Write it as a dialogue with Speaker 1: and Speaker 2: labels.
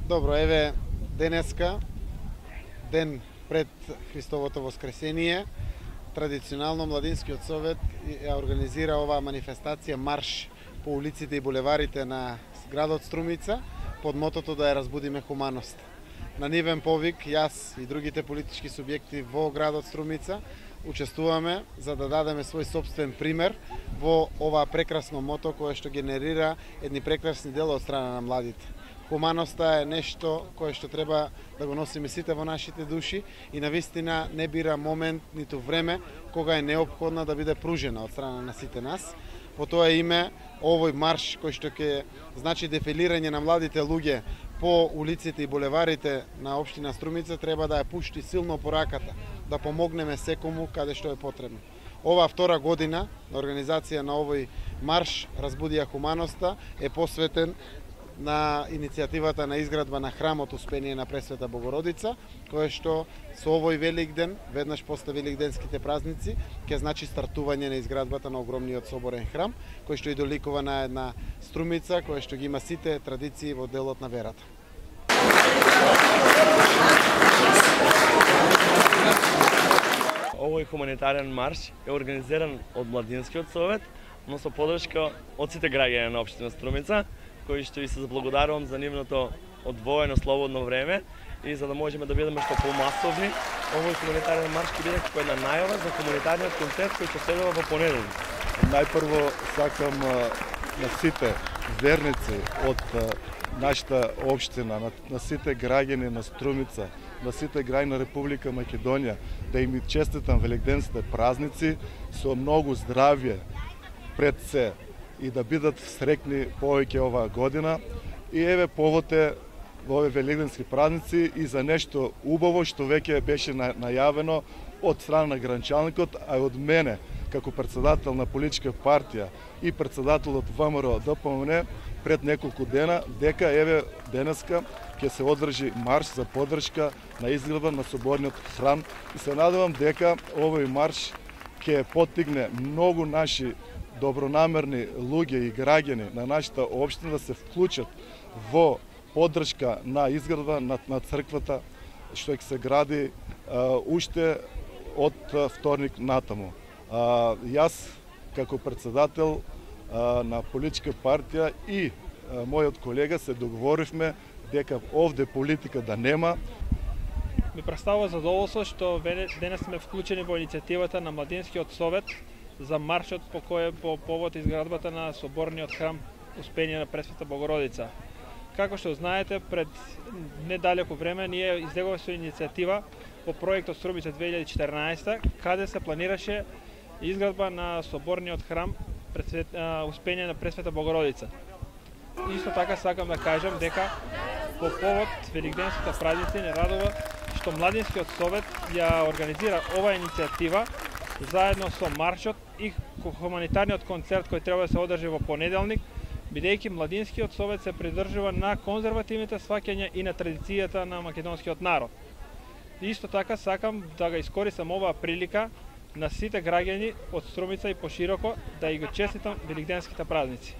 Speaker 1: Добро, еве денеска, ден пред Христовото воскресение, традиционално Младинскиот совет ја организира оваа манифестација марш по улиците и булеварите на градот Струмица под мотото да ја разбудиме хуманост. На нивен повик, јас и другите политички субјекти во градот Струмица учествуваме за да дадеме свој собствен пример во оваа прекрасно мото кое што генерира едни прекрасни дела од страна на младите. Хуманоста е нешто кое што треба да го носиме сите во нашите души и навистина не бира момент ниту време кога е неопходна да биде пружена од страна на сите нас. По тоа име овој марш кој што ќе значи дефилирање на младите луѓе по улиците и булеварите на општина Струмица треба да ја пушти силно пораката, да помогнеме секому каде што е потребно. Оваа втора година на организација на овој марш Разбудија хуманоста е посветен на иницијативата на изградба на храмот Успение на Пресвета Богородица, кое што со овој Великден, веднаш после великденските празници, ќе значи стартување на изградбата на огромниот соборен храм, кој што идоликува на една Струмица, кој што ги има сите традиции во делот на верата.
Speaker 2: Овој хуманитарен марш е организиран од Младинскиот совет, но со подршка од сите граѓани на општина Струмица, кои што ви се заблагодарувам за нивното одвоено слободно време и за да можеме да бидеме што помасовни. Овој хуманитарен марш ќе биде како една најава за хуманитарниот концерт кој ќе следува во понеделник.
Speaker 3: Најпрво сакам на сите верници од нашата општина, на сите граѓани на Струмица, на сите граѓани на Република Македонија, да им честитам великденските празници со многу здравје пред се и да бидат срекни повеќе оваа година. И еве повод е во овие великденски празници и за нешто убаво што веќе беше најавено од страна на гранчалникот, а и од мене како председател на политичка партија и председател од ВМРО ДПМН пред неколку дена, дека еве денеска ќе се одржи марш за поддршка на изградба на соборниот храм и се надевам дека овој марш ќе поттигне многу наши добронамерни луѓе и граѓани на нашата општина да се вклучат во поддршка на изградба на црквата што ќе се гради уште од вторник натаму. Јас како председател на политичка партија и мојот колега се договоривме дека овде политика да нема.
Speaker 4: Ми представува задоволство што денес сме вклучени во иницијативата на Младинскиот совет за маршот по повод изградбата на соборниот храм Успение на Пресвета Богородица. Како што знаете, пред недалеко време ние излеговме со иницијатива по проектот Струмица 2014, каде се планираше изградба на соборниот храм Успение на Пресвета Богородица. Исто така сакам да кажам дека по повод великденските празници не радува што Младинскиот совет ја организира оваа иницијатива заедно со маршот и хуманитарниот концерт кој треба да се одржи во понеделник, бидејќи Младинскиот совет се придржува на конзервативните сваќања и на традицијата на македонскиот народ. Исто така сакам да го искористам оваа прилика на сите граѓани од Струмица и пошироко да и го честитам великденските празници.